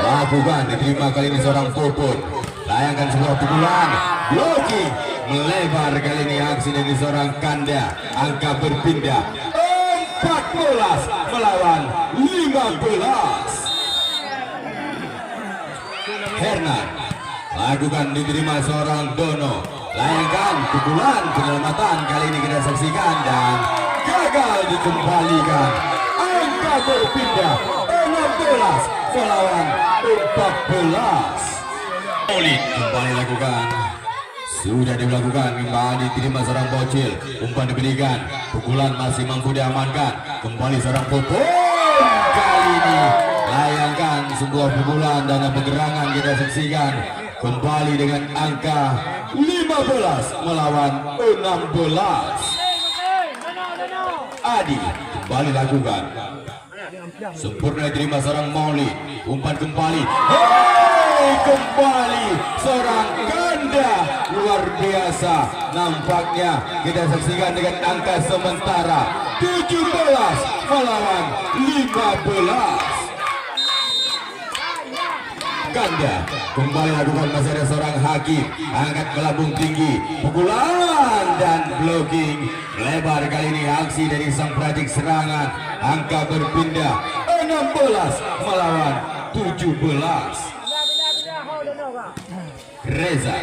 Lakukan, diterima kali ini seorang Popon. Layangkan sebuah pukulan, blocking, melebar kali ini aksi dari seorang Kanda. Angka berpindah 14 melawan 15. Hernan lakukan, diterima seorang Dono. Layangkan pukulan, penyelamatan kali ini kita saksikan dan gagal dikembalikan. Angka berpindah 16 melawan 14. Maulid kembali lakukan, sudah dilakukan, kembali diterima seorang Bocil. Umpan diberikan, pukulan masih mampu diamankan. Kembali seorang Popon kali ini layangkan sebuah pukulan dan pergerangan kita saksikan. Kembali dengan angka 15 melawan 16. Adi kembali lakukan, sempurna diterima seorang Maulid. Umpan kembali, kembali seorang Kanda luar biasa. Nampaknya kita saksikan dengan angka sementara 17 melawan 15. Kanda kembali lakukan, masih ada seorang Hakim. Angkat melambung tinggi, pukulan dan blocking. Lebar kali ini aksi dari sang peracik serangan. Angka berpindah 16 melawan 17. Reza,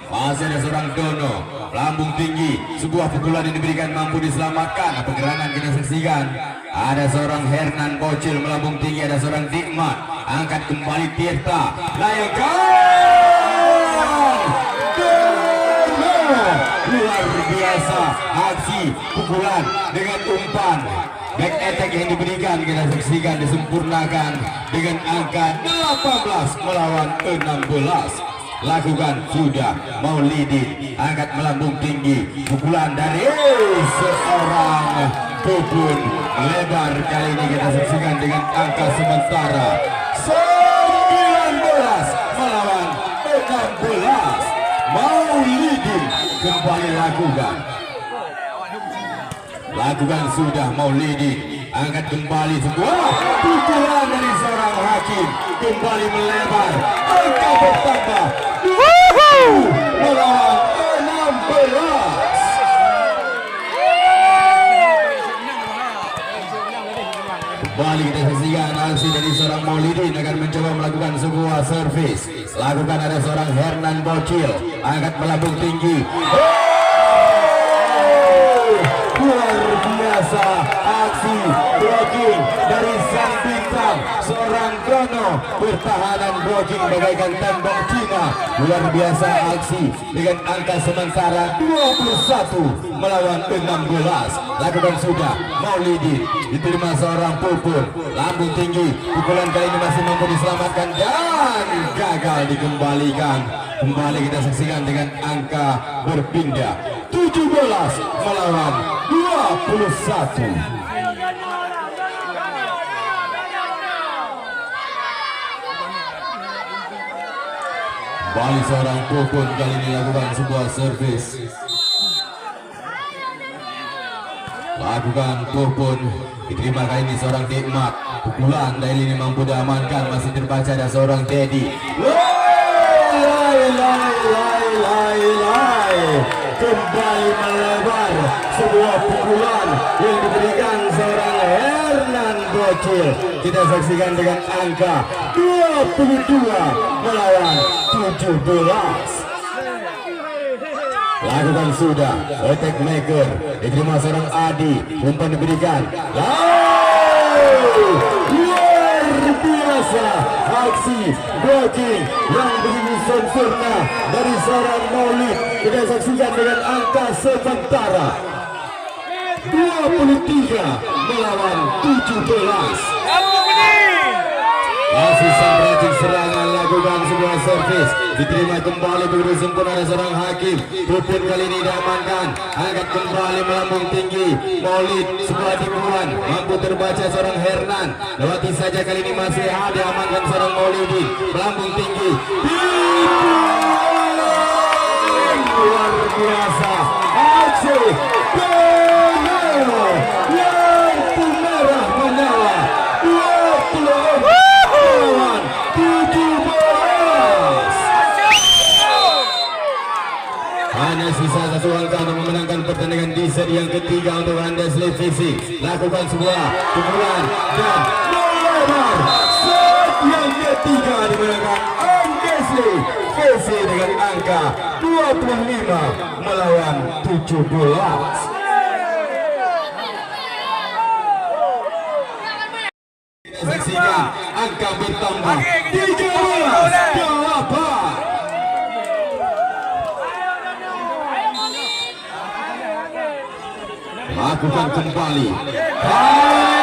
masih ada seorang Dono, lambung tinggi, sebuah pukulan yang diberikan mampu diselamatkan. Pergerakan kita saksikan, ada seorang Hernan Bocil melambung tinggi, ada seorang Dikmat. angkat kembali Tirta, layangkan luar biasa aksi pukulan dengan umpan back attack yang diberikan. Kita saksikan disempurnakan dengan angka 18 melawan 16. Lakukan sudah Maulidin, angkat melambung tinggi, pukulan dari seorang Pupun lebar. Kali ini kita saksikan dengan angka sementara 19 melawan 16. Maulidin kembali lakukan sudah Maulidin, angkat kembali sebuah pukulan dari seorang hakim, kembali melebar, angka bertambah 20 melawan 16. Kembali kita saksikan aksi dari seorang Maulidin, akan mencoba melakukan sebuah servis. Lakukan, ada seorang Hernan Bocil, angkat melambung tinggi. Luar biasa aksi blocking dari sang bintang, seorang Dono, pertahanan blocking bagaikan tembok Cina. Luar biasa aksi dengan angka sementara 21 melawan 16. Lakukan sudah Maulidin, diterima seorang Pupun, lambung tinggi, pukulan kali ini masih mampu diselamatkan dan gagal dikembalikan. Kembali kita saksikan dengan angka berpindah 17 melawan 21. Kembali seorang Pupun, kali ini lakukan sebuah servis. Lakukan Pupun, diterima kali ini seorang Nikmat, pukulan dari ini mampu diamankan, masih terbaca ada seorang Teddy. Kembali melebar, sebuah pukulan yang diberikan seorang Hernan Bocil. Kita saksikan dengan angka 22 melawan 17. Lakukan sudah attack maker, diterima seorang Adi, umpan diberikan. Luar biasa aksi blocking yang begitu sempurna dari seorang Maulid. Kita saksikan dengan angka sementara 23 melawan 17. Masih sang serangan, lakukan sebuah servis, diterima kembali begitu sempurna dari seorang hakim. Pupun kali ini diamankan, angkat kembali melambung tinggi. Maulid sebuah tipuan, mampu terbaca seorang Hernan, lewati saja kali ini masih ada, diamankan seorang Maulidin, melambung tinggi. Luar biasa aksi lampu merah menyala 24 melawan 17. Hanya sisa satu angka untuk memenangkan pertandingan di seri yang ketiga untuk Anda Televisi. Lakukan sebuah pukulan dan melebar. Set yang ketiga dimenangkan Angesli Vesi dengan angka 25 melawan 17. Saksikan angka bertambah 13-8. Lakukan kembali. Hai.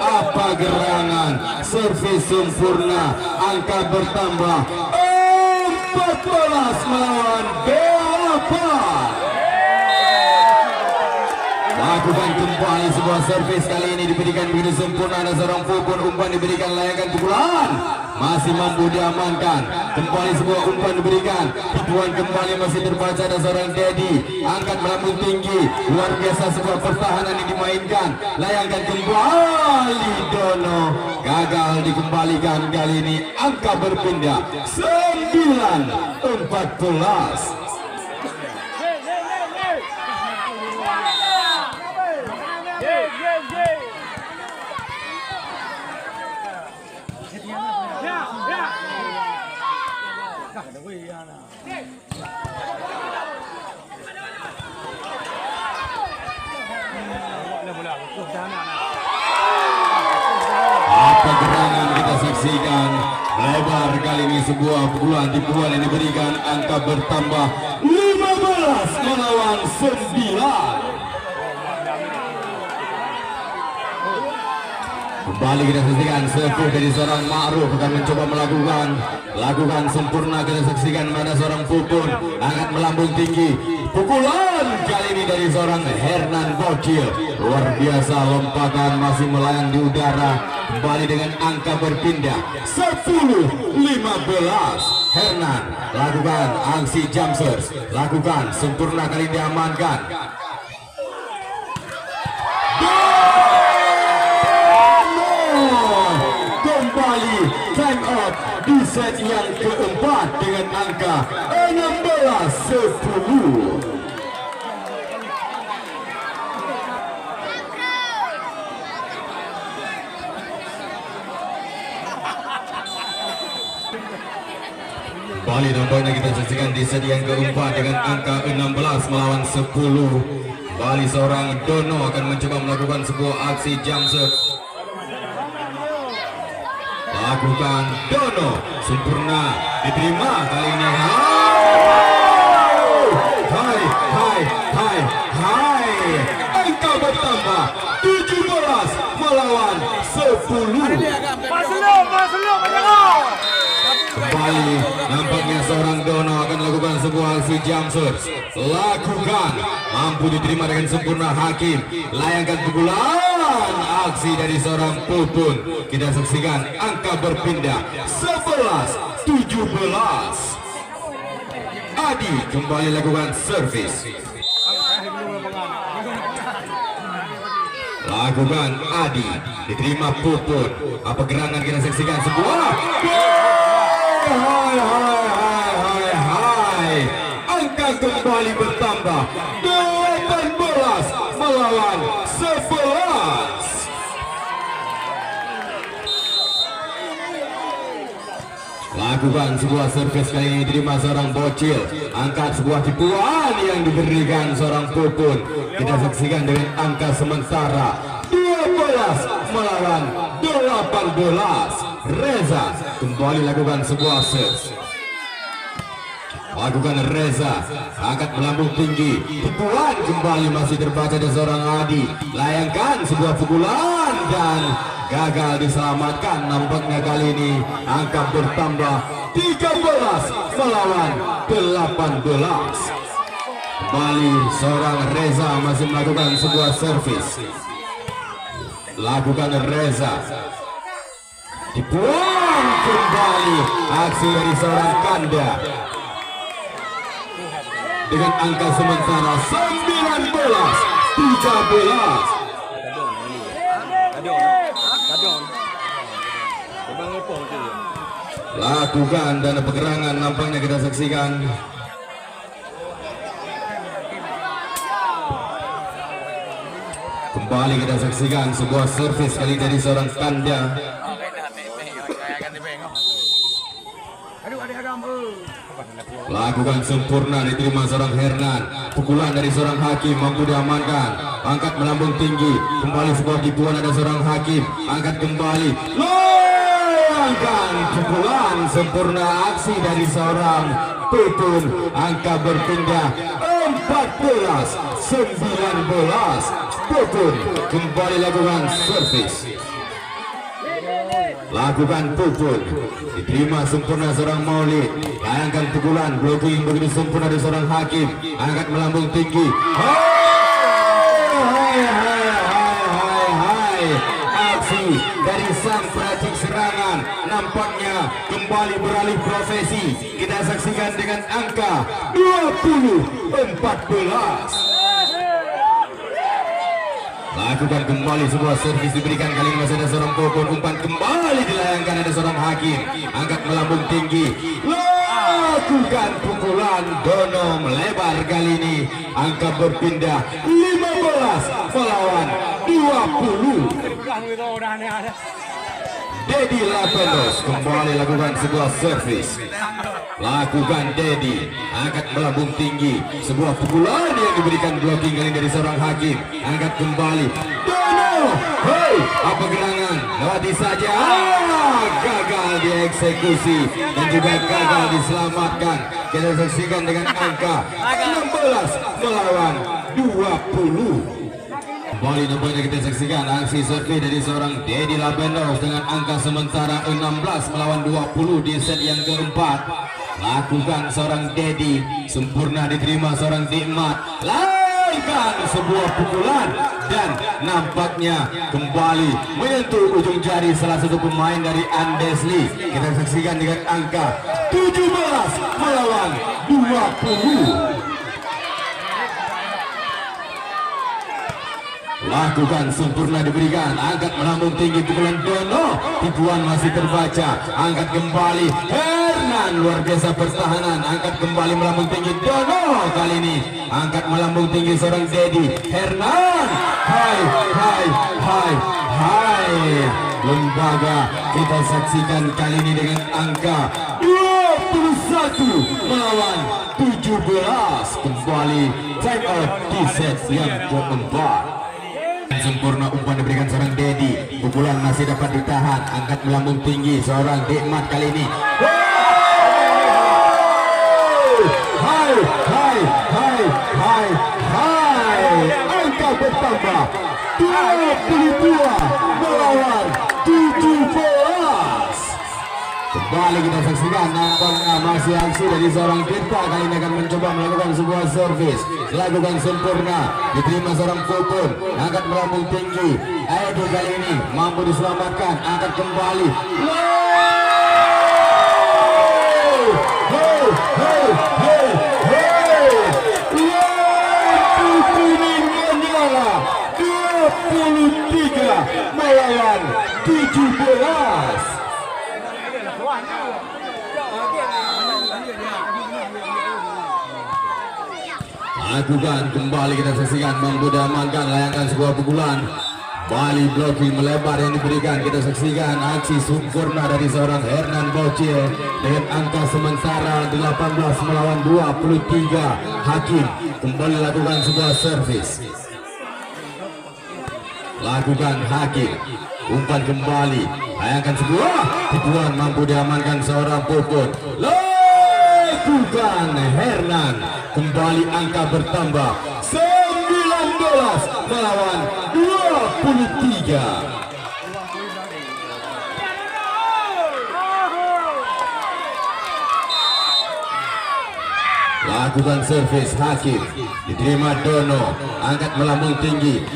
Apa gerangan? Servis sempurna. Angka bertambah 14 melawan 8. Lakukan kembali sebuah servis, kali ini diberikan begitu sempurna, ada seorang Pupun, umpan diberikan, layakan pukulan masih mampu diamankan. Kembali sebuah umpan diberikan, tipuan kembali masih terbaca, ada seorang Dedi, angkat melambung tinggi. Luar biasa sebuah pertahanan yang dimainkan, layangkan kembali Dono, gagal dikembalikan. Kali ini angka berpindah 9-14. Apa gerangan kita saksikan. Lebar kali ini sebuah pukulan yang diberikan, angka bertambah 15 melawan 9. Kembali kita saksikan serve dari seorang Ma'ruf akan mencoba melakukan sempurna. Kita saksikan pada seorang Pupun angkat melambung tinggi. Pukulan kali ini dari seorang Hernan Bocil, luar biasa, lompatan masih melayang di udara. Kembali dengan angka berpindah 10-15. Hernan lakukan aksi jumpers, lakukan sempurna kali ini diamankan. Kembali time out di set yang keempat dengan angka 16-10. Kembali nampaknya kita saksikan di set yang keempat dengan angka 16 melawan 10. Kembali seorang Dono akan mencoba melakukan sebuah aksi jump serve. Lakukan Dono, sempurna, diterima kali ini. Hai, angka bertambah 17 melawan 10. Masuk, menjengok. Kembali nampaknya seorang Dono akan melakukan sebuah aksi jump serve. Lakukan, mampu diterima dengan sempurna Hakim. Layangkan pukulan, aksi dari seorang Pupun. Kita saksikan angka berpindah 11-17. Adi kembali lakukan servis. Lakukan Adi, diterima Pupun. Apa gerangan kita saksikan sebuah Hai. Angka kembali bertambah 18 melawan 11. Lakukan sebuah servis kali ini diterima seorang Bocil. Angkat sebuah tipuan yang diberikan seorang Pupun. Kita saksikan dengan angka sementara 12 melawan 18. Reza kembali lakukan sebuah serve. Lakukan Reza, angkat melambung tinggi. Pukulan kembali masih terbaca dari seorang Adi. Layangkan sebuah pukulan dan gagal diselamatkan. Nampaknya kali ini angka bertambah 13 melawan 18. Kembali seorang Reza masih melakukan sebuah servis. Lakukan Reza. Dibuang kembali aksi dari seorang Kanda dengan angka sementara 19-13. Lakukan dan pergerangan nampaknya kita saksikan. Kembali kita saksikan sebuah servis kali dari seorang Kanda. Lakukan sempurna diterima seorang Hernan. Pukulan dari seorang Hakim mampu diamankan. Angkat melambung tinggi. Kembali sebuah tipuan ada seorang Hakim. Angkat kembali. Layangkan pukulan sempurna aksi dari seorang Pupun. Angka berpindah 14-19. Pupun kembali lakukan servis. Lakukan Pupun, diterima sempurna seorang Maulid. Layangkan pukulan, blocking begitu sempurna dari seorang Hakim. Angkat melambung tinggi. Hai. Aksi dari sang peracik serangan nampaknya kembali beralih profesi. Kita saksikan dengan angka 20-14. Lakukan kembali sebuah servis diberikan kali ini masih ada seorang Pupun. Umpan kembali dilayangkan ada seorang Hakim. Angkat melambung tinggi. Lakukan pukulan Dono melebar kali ini. Angka berpindah 15 melawan 20. Dedi Lapendos kembali lakukan sebuah servis. Lakukan Dedi, angkat melambung tinggi. Sebuah pukulan yang diberikan blocking kali dari seorang Hakim. Angkat kembali Dono Hei, apa gerangan? Lewati saja. Gagal dieksekusi dan juga gagal diselamatkan. Kita saksikan dengan angka 16 melawan 20. Kembali nampaknya kita saksikan aksi servis dari seorang Dedi Lapendos dengan angka sementara 16 melawan 20 di set yang keempat. Lakukan seorang Dedi, sempurna diterima seorang Dikmat. Laikan sebuah pukulan dan nampaknya kembali menyentuh ujung jari salah satu pemain dari Andesli. Kita saksikan dengan angka 17 melawan 20. Lakukan sempurna diberikan, angkat melambung tinggi pukulan Dono, tipuan masih terbaca, angkat kembali Hernan, luar biasa pertahanan, angkat kembali melambung tinggi Dono, kali ini angkat melambung tinggi seorang Dedi Hernan. Hai lembaga, kita saksikan kali ini dengan angka 21 melawan 17. Kembali time out di set yang keempat. Sempurna umpan diberikan seorang Dedi, pukulan masih dapat ditahan, angkat melambung tinggi seorang Dikmat kali ini. Hai, angka bertambah 22 melawan 17. Kembali kita saksikan nampaknya masih aksi dari seorang Tirta, kali ini akan mencoba melakukan sebuah servis. Lakukan sempurna, diterima seorang Popon, angkat melambung tinggi. Edo kali ini mampu diselamatkan, angkat kembali. Kuning menyala 23 melawan 17. Lakukan kembali kita saksikan, mampu diamankan, layangkan sebuah pukulan. Bali blocking melebar yang diberikan, kita saksikan aksi sempurna dari seorang Hernan Bocil dengan angka sementara 18 melawan 23. Hakim kembali lakukan sebuah servis. Lakukan Hakim, umpan kembali, layangkan sebuah tipuan, mampu diamankan seorang Popon. Lakukan Hernan, kembali angka bertambah 19 melawan 23. Lakukan servis Hakim, diterima Dono, angkat melambung tinggi.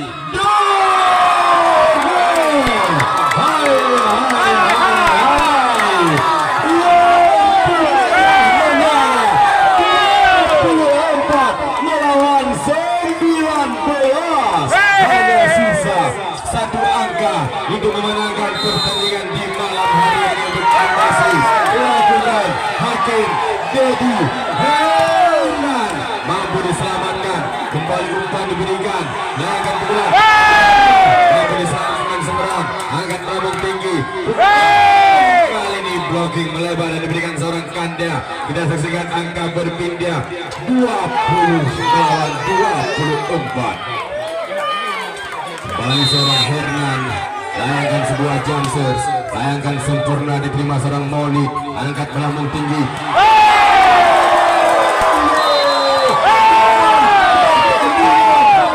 Satu angka untuk memenangkan pertandingan di malam hari ini untuk Andesli. Lakukan Hakim Dedi Hernan, mampu diselamatkan, kembali umpan diberikan, layangkan pukulan, mampu diselamatkan seberang, angkat melambung tinggi. Kali ini blocking melebar dan diberikan seorang Kanda. Kita saksikan angka berpindah 20 melawan 24. Kembali seorang Hernan, layangkan sebuah jumpers, layangkan sempurna diterima seorang Maulid, angkat melambung tinggi.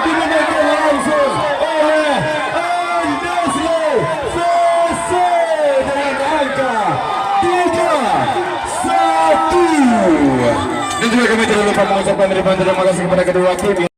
Dimenangkan langsung oleh Andesli selesai dengan angka 3-1. Dan juga kami tidak lupa mengucapkan terima kasih kepada kedua tim.